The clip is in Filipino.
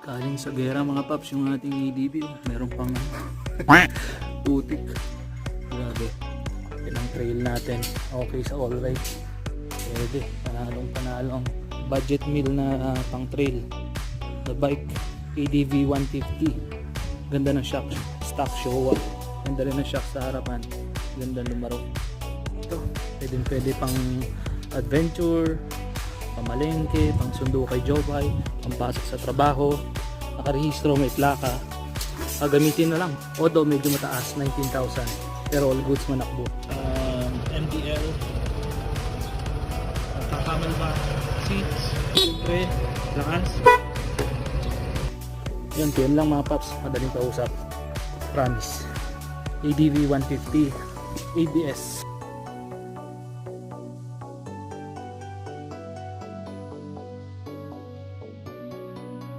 Galing sa gera mga paps yung ating ADB. Meron pang putik. Grabe. Yan ang trail natin. Okay sa all ride. Pwede. Panalong budget meal na pang trail. The bike ADV 150. Ganda ng shock. Stock Showa. Ganda rin ng shock sa harapan. Ganda lumaro. Ito. Pwede pang adventure, pamalengke, pang sundo kay Jobay, pampasok sa trabaho, nakarehistro, may plaka, gagamitin na lang. Although medyo mataas, 19,000, pero all goods manakbo. MDL, camel back seats, siyempre, lakas. Yun, PM lang mga paps, madaling kausap. Promise. ADV 150, ABS.